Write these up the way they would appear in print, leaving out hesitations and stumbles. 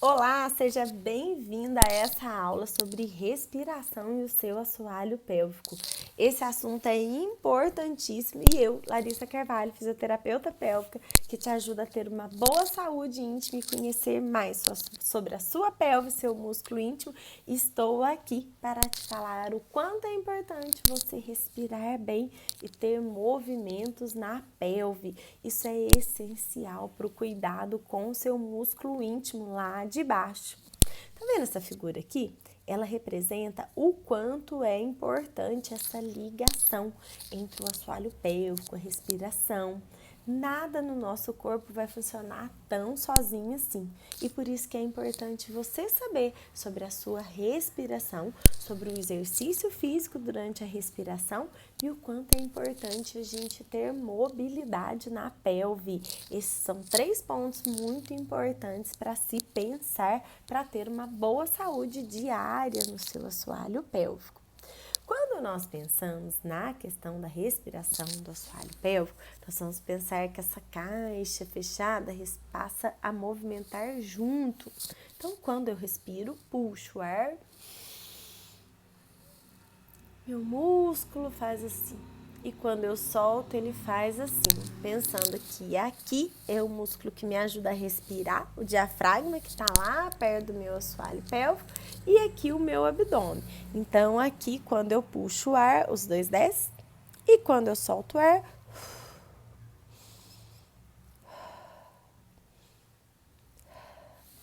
Olá, seja bem-vinda a essa aula sobre respiração e o seu assoalho pélvico. Esse assunto é importantíssimo e eu, Larissa Carvalho, fisioterapeuta pélvica, que te ajuda a ter uma boa saúde íntima e conhecer mais sobre a sua pelve, seu músculo íntimo, estou aqui para te falar o quanto é importante você respirar bem e ter movimentos na pelve. Isso é essencial para o cuidado com o seu músculo íntimo lá de baixo. Tá vendo essa figura aqui? Ela representa o quanto é importante essa ligação entre o assoalho pélvico, a respiração. Nada no nosso corpo vai funcionar tão sozinho assim. E por isso que é importante você saber sobre a sua respiração, sobre o exercício físico durante a respiração e o quanto é importante a gente ter mobilidade na pelve. Esses são 3 pontos muito importantes para se pensar para ter uma boa saúde diária no seu assoalho pélvico. Quando nós pensamos na questão da respiração do assoalho pélvico, nós vamos pensar que essa caixa fechada passa a movimentar junto. Então, quando eu respiro, puxo o ar, meu músculo faz assim. E quando eu solto, ele faz assim, pensando que aqui é o músculo que me ajuda a respirar, o diafragma que está lá perto do meu assoalho pélvico, e aqui o meu abdômen. Então, aqui, quando eu puxo o ar, os dois descem, e quando eu solto o ar,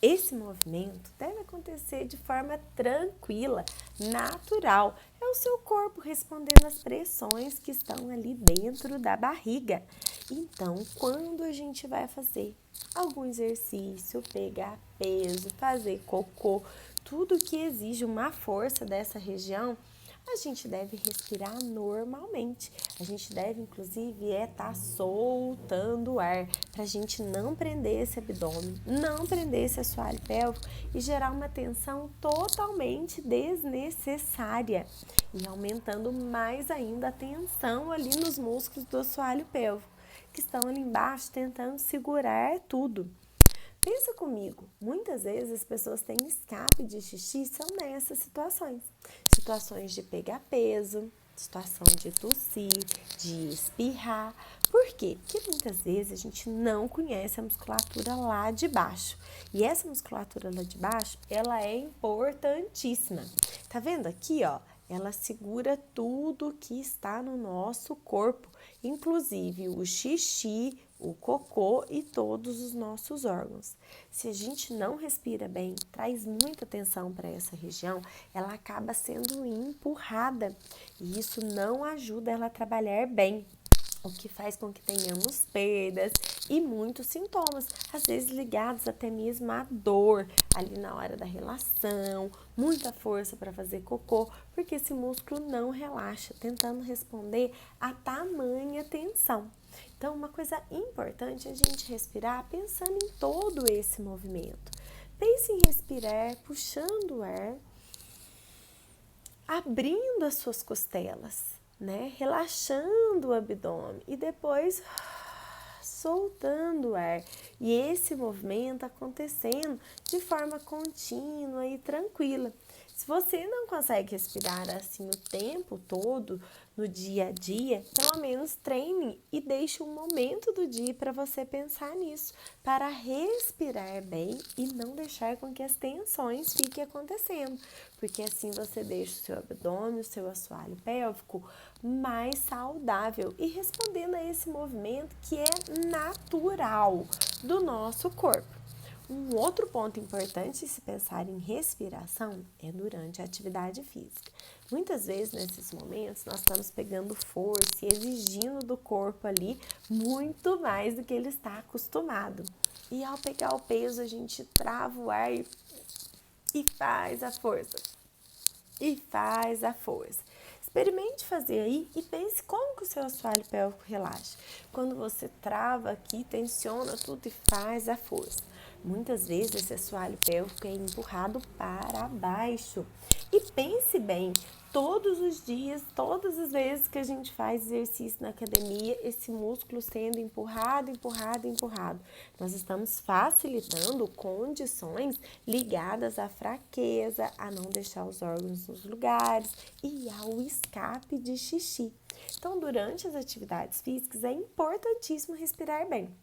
esse movimento deve acontecer de forma tranquila, natural. É o seu corpo respondendo às pressões que estão ali dentro da barriga. Então, quando a gente vai fazer algum exercício, pegar peso, fazer cocô, tudo que exige uma força dessa região, a gente deve respirar normalmente. A gente deve, inclusive, estar soltando o ar para a gente não prender esse abdômen, não prender esse assoalho pélvico e gerar uma tensão totalmente desnecessária e aumentando mais ainda a tensão ali nos músculos do assoalho pélvico, que estão ali embaixo tentando segurar tudo. Pensa comigo, muitas vezes as pessoas têm escape de xixi, são nessas situações. Situações de pegar peso, situação de tossir, de espirrar. Por quê? Porque muitas vezes a gente não conhece a musculatura lá de baixo. E essa musculatura lá de baixo, ela é importantíssima. Tá vendo aqui, ó? Ela segura tudo que está no nosso corpo, inclusive o xixi, o cocô e todos os nossos órgãos. Se a gente não respira bem, traz muita atenção para essa região, ela acaba sendo empurrada e isso não ajuda ela a trabalhar bem, o que faz com que tenhamos perdas e muitos sintomas, às vezes ligados até mesmo à dor ali na hora da relação, muita força para fazer cocô, porque esse músculo não relaxa, tentando responder a tamanha tensão. Então, uma coisa importante é a gente respirar pensando em todo esse movimento. Pense em respirar, puxando o ar, abrindo as suas costelas, né? Relaxando o abdômen e depois soltando o ar. E esse movimento acontecendo de forma contínua e tranquila. Se você não consegue respirar assim o tempo todo, no dia a dia, pelo menos treine e deixe um momento do dia para você pensar nisso, para respirar bem e não deixar com que as tensões fiquem acontecendo, porque assim você deixa o seu abdômen, o seu assoalho pélvico mais saudável e respondendo a esse movimento que é natural do nosso corpo. Um outro ponto importante se pensar em respiração é durante a atividade física. Muitas vezes nesses momentos nós estamos pegando força e exigindo do corpo ali muito mais do que ele está acostumado. E ao pegar o peso a gente trava o ar e faz a força. E faz a força. Experimente fazer aí e pense como que o seu assoalho pélvico relaxa. Quando você trava aqui, tensiona tudo e faz a força. Muitas vezes esse assoalho pélvico é empurrado para baixo. E pense bem, todos os dias, todas as vezes que a gente faz exercício na academia, esse músculo sendo empurrado, empurrado, empurrado. Nós estamos facilitando condições ligadas à fraqueza, a não deixar os órgãos nos lugares e ao escape de xixi. Então, durante as atividades físicas, é importantíssimo respirar bem.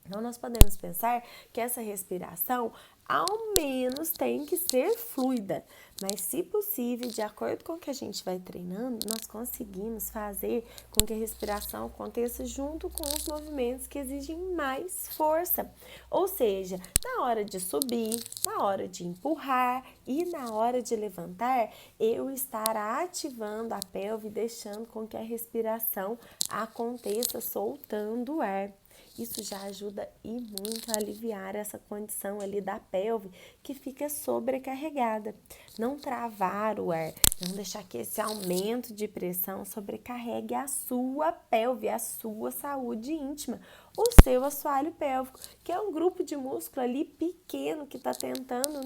Então, nós podemos pensar que essa respiração, ao menos, tem que ser fluida, mas, se possível, de acordo com o que a gente vai treinando, nós conseguimos fazer com que a respiração aconteça junto com os movimentos que exigem mais força. Ou seja, na hora de subir, na hora de empurrar e na hora de levantar, eu estar ativando a pelve, deixando com que a respiração aconteça soltando o ar. Isso já ajuda e muito a aliviar essa condição ali da pelve que fica sobrecarregada. Não travar o ar, não deixar que esse aumento de pressão sobrecarregue a sua pelve, a sua saúde íntima, o seu assoalho pélvico, que é um grupo de músculo ali pequeno que está tentando,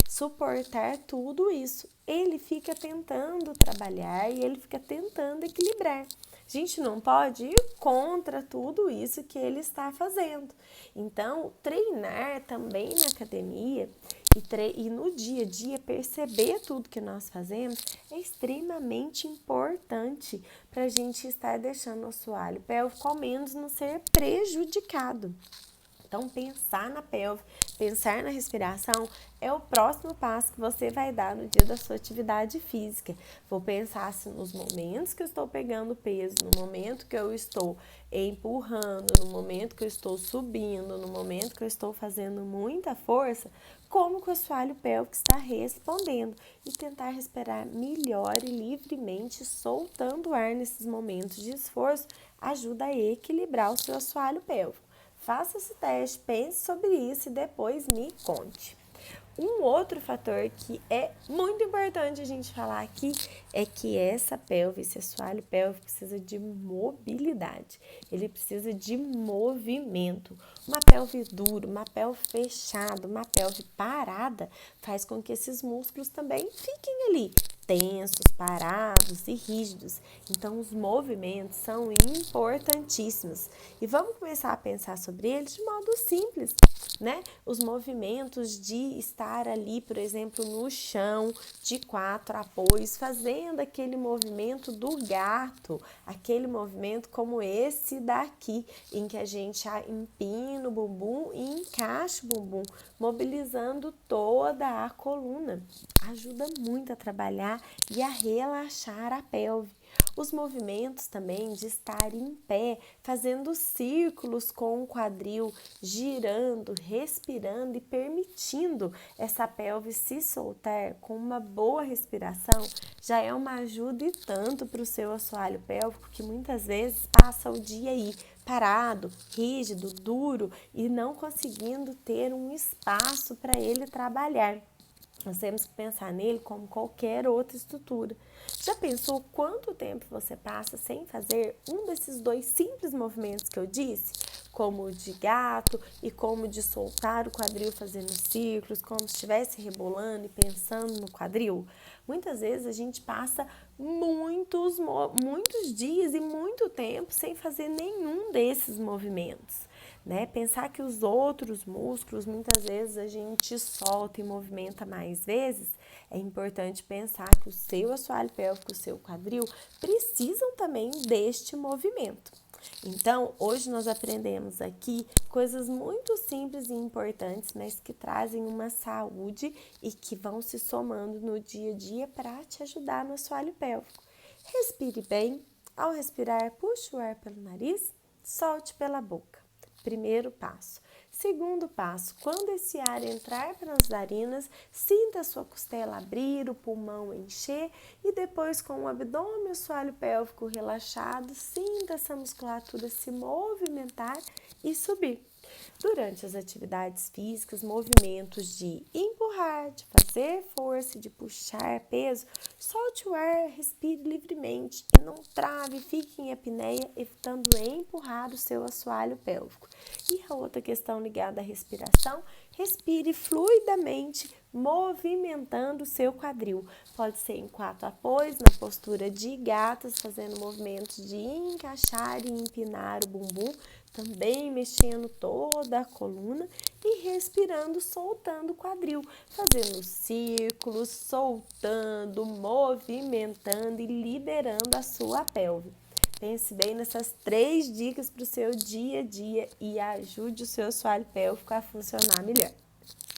suportar tudo isso. Ele fica tentando trabalhar e ele fica tentando equilibrar. A gente não pode ir contra tudo isso que ele está fazendo. Então, treinar também na academia e no dia a dia perceber tudo que nós fazemos é extremamente importante para a gente estar deixando o assoalho pélvico ao menos não ser prejudicado. Então, pensar na pelve, pensar na respiração é o próximo passo que você vai dar no dia da sua atividade física. Vou pensar se nos momentos que eu estou pegando peso, no momento que eu estou empurrando, no momento que eu estou subindo, no momento que eu estou fazendo muita força, como que o assoalho pélvico está respondendo e tentar respirar melhor e livremente, soltando o ar nesses momentos de esforço, ajuda a equilibrar o seu assoalho pélvico. Faça esse teste, pense sobre isso e depois me conte. Um outro fator que é muito importante a gente falar aqui é que essa pelve, esse assoalho pélvico precisa de mobilidade, ele precisa de movimento. Uma pelve dura, uma pelve fechada, uma pelve parada faz com que esses músculos também fiquem ali tensos, parados e rígidos. Então, os movimentos são importantíssimos. E vamos começar a pensar sobre eles de modo simples, Os movimentos de estar ali, por exemplo, no chão, de 4 apoios, fazendo aquele movimento do gato, aquele movimento como esse daqui, em que a gente empina o bumbum e encaixa o bumbum, mobilizando toda a coluna. Ajuda muito a trabalhar e a relaxar a pelve. Os movimentos também de estar em pé, fazendo círculos com o quadril, girando, respirando e permitindo essa pelve se soltar com uma boa respiração, já é uma ajuda e tanto para o seu assoalho pélvico que muitas vezes passa o dia aí parado, rígido, duro e não conseguindo ter um espaço para ele trabalhar. Nós temos que pensar nele como qualquer outra estrutura. Já pensou quanto tempo você passa sem fazer um desses dois simples movimentos que eu disse? Como o de gato e como de soltar o quadril fazendo círculos, como se estivesse rebolando e pensando no quadril? Muitas vezes a gente passa muitos dias e muito tempo sem fazer nenhum desses movimentos. Pensar que os outros músculos, muitas vezes a gente solta e movimenta mais vezes, é importante pensar que o seu assoalho pélvico, o seu quadril, precisam também deste movimento. Então, hoje nós aprendemos aqui coisas muito simples e importantes, mas que trazem uma saúde e que vão se somando no dia a dia para te ajudar no assoalho pélvico. Respire bem. Ao respirar, puxe o ar pelo nariz, solte pela boca. Primeiro passo. Segundo passo, quando esse ar entrar pelas narinas, sinta a sua costela abrir, o pulmão encher e depois com o abdômen e o assoalho pélvico relaxado, sinta essa musculatura se movimentar e subir. Durante as atividades físicas, movimentos de empurrar empurrar, de fazer força, de puxar peso, solte o ar, respire livremente e não trave, fique em apneia, evitando empurrar o seu assoalho pélvico. E a outra questão ligada à respiração, respire fluidamente, movimentando o seu quadril. Pode ser em 4 apoios, na postura de gatas, fazendo movimentos de encaixar e empinar o bumbum, também mexendo toda a coluna e respirando, soltando o quadril, fazendo círculos, soltando, movimentando e liberando a sua pelve. Pense bem nessas 3 dicas para o seu dia a dia e ajude o seu assoalho pélvico a funcionar melhor.